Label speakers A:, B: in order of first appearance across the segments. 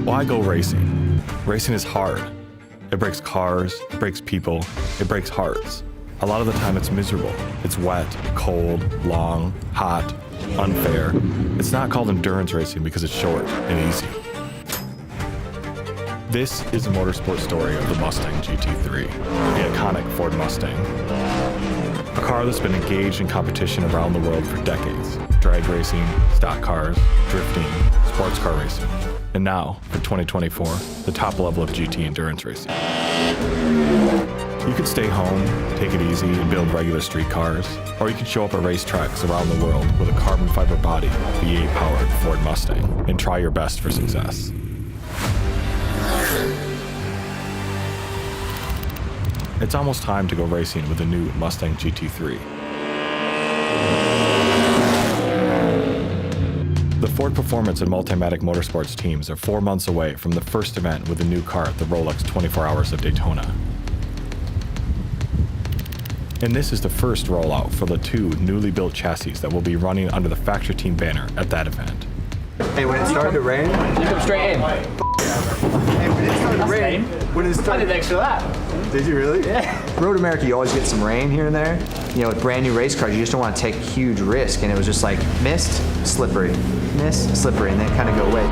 A: Why go racing? Racing is hard. It breaks cars, it breaks people, it breaks hearts. A lot of the time it's miserable. It's wet, cold, long, hot, unfair. It's not called endurance racing because it's short and easy. This is the motorsport story of the Mustang GT3, the iconic Ford Mustang. A car that's been engaged in competition around the world for decades. Drag racing, stock cars, drifting, sports car racing. And now, for 2024, the top level of GT endurance racing. You could stay home, take it easy, and build regular street cars, or you could show up at racetracks around the world with a carbon fiber body, V8-powered Ford Mustang, and try your best for success. It's almost time to go racing with the new Mustang GT3. The Ford Performance and Multimatic Motorsports teams are 4 months away from the first event with the new car at the Rolex 24 Hours of Daytona. And this is the first rollout for the 2 newly built chassis that will be running under the factory team banner at that event.
B: Hey, when it started to rain,
C: You come straight in.
B: hey, when it started to rain, when it
C: I did
B: started,
C: extra that.
B: did you really?
C: Yeah.
B: Road America, you always get some rain here and there. You know, with brand new race cars, you just don't want to take huge risk, and it was just like mist, slippery, mist, slippery, and then kind of go away.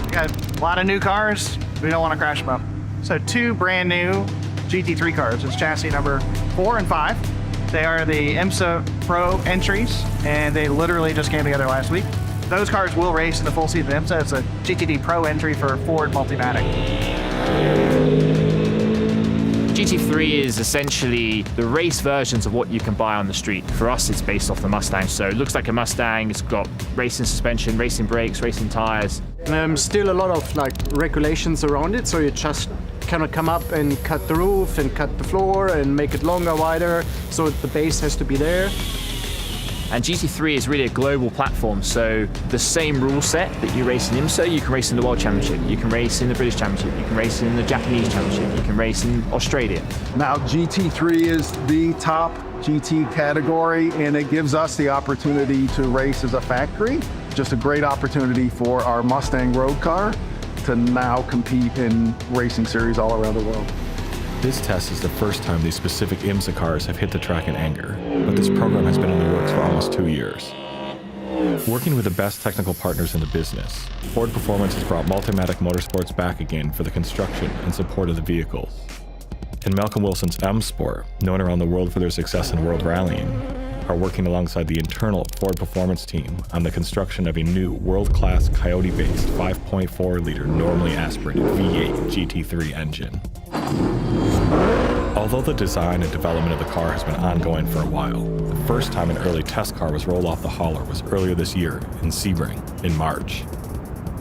D: We got a lot of new cars. We don't want to crash them up. So 2 brand new GT3 cars. It's chassis number 4 and 5. They are the IMSA Pro entries, and they literally just came together last week. Those cars will race in the full season of IMSA. It's a GTD Pro entry for Ford Multimatic.
C: GT3 is essentially the race versions of what you can buy on the street. For us, it's based off the Mustang, so it looks like a Mustang. It's got racing suspension, racing brakes, racing tires.
E: Still a lot of regulations around it, so you just kind of come up and cut the roof and cut the floor and make it longer, wider, so the base has to be there.
C: And GT3 is really a global platform, so the same rule set that you race in IMSA, you can race in the World Championship, you can race in the British Championship, you can race in the Japanese Championship, you can race in Australia.
F: Now GT3 is the top GT category, and it gives us the opportunity to race as a factory. Just a great opportunity for our Mustang road car to now compete in racing series all around the world.
A: This test is the first time these specific IMSA cars have hit the track in anger, but this program has been in the works for almost 2 years. Working with the best technical partners in the business, Ford Performance has brought Multimatic Motorsports back again for the construction and support of the vehicles. And Malcolm Wilson's M Sport, known around the world for their success in world rallying, are working alongside the internal Ford Performance team on the construction of a new world-class Coyote-based 5.4-liter normally aspirated V8 GT3 engine. Although the design and development of the car has been ongoing for a while, the first time an early test car was rolled off the hauler was earlier this year in Sebring in March.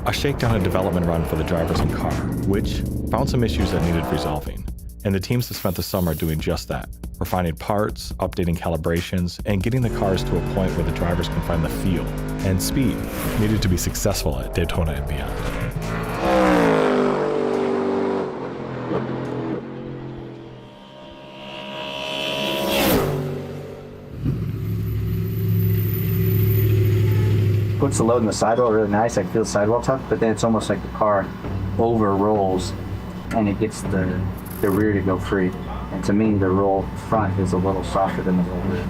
A: A shakedown and development run for the drivers and car, which found some issues that needed resolving. And the teams have spent the summer doing just that, refining parts, updating calibrations, and getting the cars to a point where the drivers can find the feel and speed needed to be successful at Daytona and beyond.
G: Puts the load in the sidewall really nice. I can feel the sidewall tough, but then it's almost like the car over rolls and it gets the rear to go free. And to me, the roll front is a little softer than the roll rear.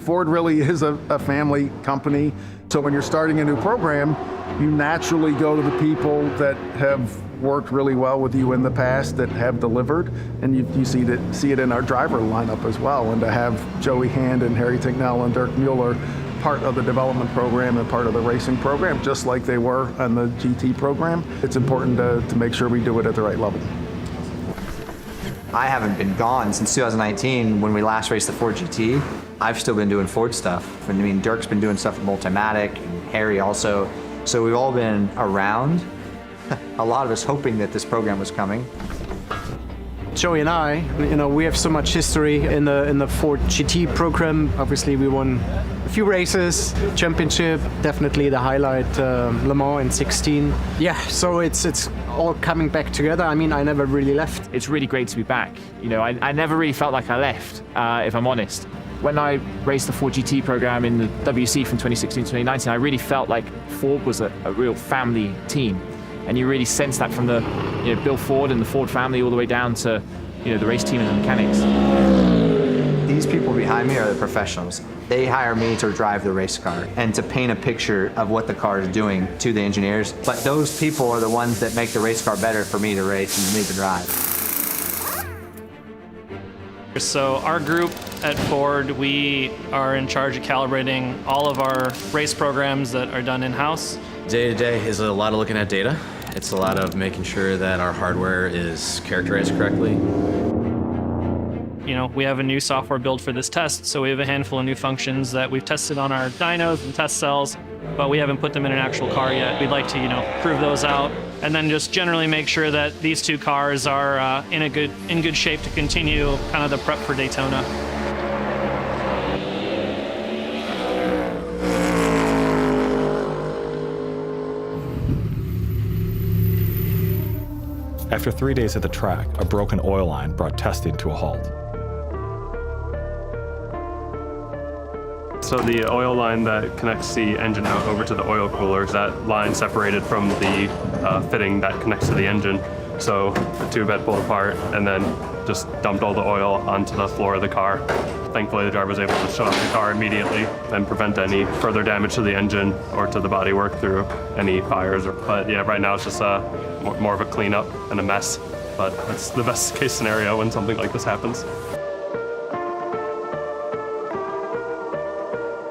F: Ford really is a family company. So when you're starting a new program, you naturally go to the people that have worked really well with you in the past, that have delivered, and you see it in our driver lineup as well. And to have Joey Hand and Harry Ticknell and Dirk Mueller part of the development program and part of the racing program, just like they were on the GT program, it's important to make sure we do it at the right level.
B: I haven't been gone since 2019 when we last raced the Ford GT. I've still been doing Ford stuff. I mean, Dirk's been doing stuff with Multimatic, and Harry also. So we've all been around, a lot of us hoping that this program was coming.
E: Joey and I, we have so much history in the Ford GT program. Obviously, we won a few races, championship, definitely the highlight, Le Mans in 16. Yeah, so it's all coming back together. I mean, I never really left.
C: It's really great to be back. I never really felt like I left, if I'm honest. When I raced the Ford GT program in the WC from 2016 to 2019, I really felt like Ford was a real family team. And you really sense that from the Bill Ford and the Ford family all the way down to the race team and the mechanics.
B: These people behind me are the professionals. They hire me to drive the race car and to paint a picture of what the car is doing to the engineers. But those people are the ones that make the race car better for me to race and me to drive.
H: So our group at Ford, we are in charge of calibrating all of our race programs that are done in-house.
I: Day to day is a lot of looking at data. It's a lot of making sure that our hardware is characterized correctly.
H: We have a new software build for this test, so we have a handful of new functions that we've tested on our dynos and test cells, but we haven't put them in an actual car yet. We'd like to, prove those out, and then just generally make sure that these two cars are in good shape to continue kind of the prep for Daytona.
A: After 3 days at the track, a broken oil line brought testing to a halt.
J: So the oil line that connects the engine out over to the oil coolers, that line separated from the fitting that connects to the engine. So the tube had pulled apart and then just dumped all the oil onto the floor of the car. Thankfully, the driver was able to shut off the car immediately and prevent any further damage to the engine or to the bodywork through any fires. But yeah, right now it's just more of a cleanup and a mess. But that's the best case scenario when something like this happens.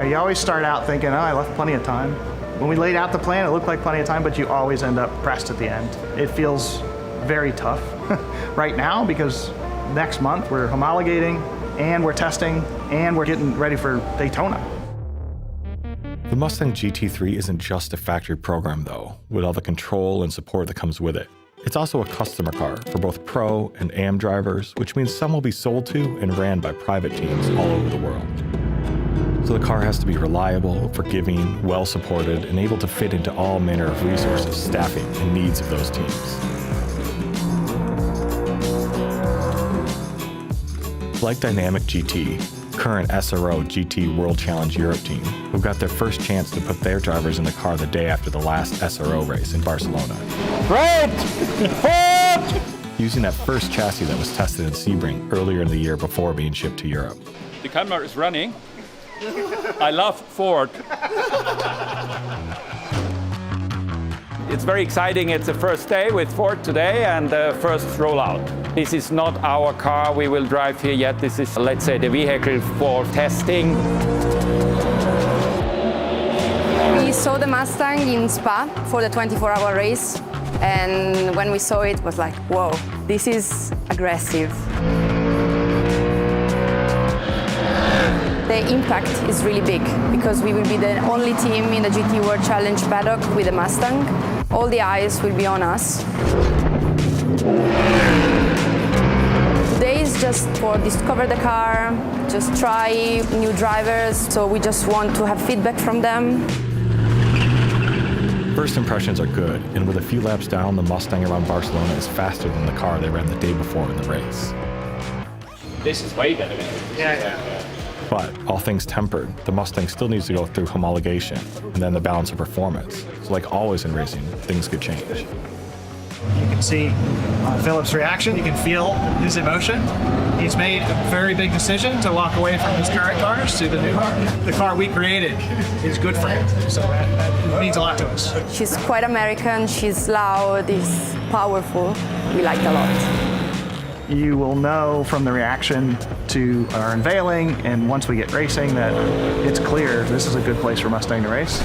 D: You always start out thinking, I left plenty of time. When we laid out the plan, it looked like plenty of time, but you always end up pressed at the end. It feels very tough right now because next month we're homologating and we're testing and we're getting ready for Daytona.
A: The Mustang GT3 isn't just a factory program though, with all the control and support that comes with it. It's also a customer car for both pro and AM drivers, which means some will be sold to and ran by private teams all over the world. So the car has to be reliable, forgiving, well-supported, and able to fit into all manner of resources, staffing, and needs of those teams. Like Dynamic GT, current SRO GT World Challenge Europe team, who got their first chance to put their drivers in the car the day after the last SRO race in Barcelona.
K: Right! Ford!
A: Using that first chassis that was tested in Sebring earlier in the year before being shipped to Europe.
K: The camera is running. I love Ford. It's very exciting. It's the first day with Ford today and the first rollout. This is not our car we will drive here yet. This is, let's say, the vehicle for testing.
L: We saw the Mustang in Spa for the 24-hour race. And when we saw it, it was like, whoa, this is aggressive. The impact is really big because we will be the only team in the GT World Challenge paddock with a Mustang. All the eyes will be on us. Today is just for discover the car, just try new drivers. So we just want to have feedback from them.
A: First impressions are good, and with a few laps down, the Mustang around Barcelona is faster than the car they ran the day before in the race.
C: This is way better.
D: Yeah.
A: But, all things tempered, the Mustang still needs to go through homologation, and then the balance of performance. So like always in racing, things could change.
D: You can see Philip's reaction. You can feel his emotion. He's made a very big decision to walk away from his current cars to the new car. The car we created is good for him, so that means a lot to us.
L: She's quite American, she's loud, she's powerful. We like it a lot.
D: You will know from the reaction to our unveiling and once we get racing that it's clear this is a good place for Mustang to race.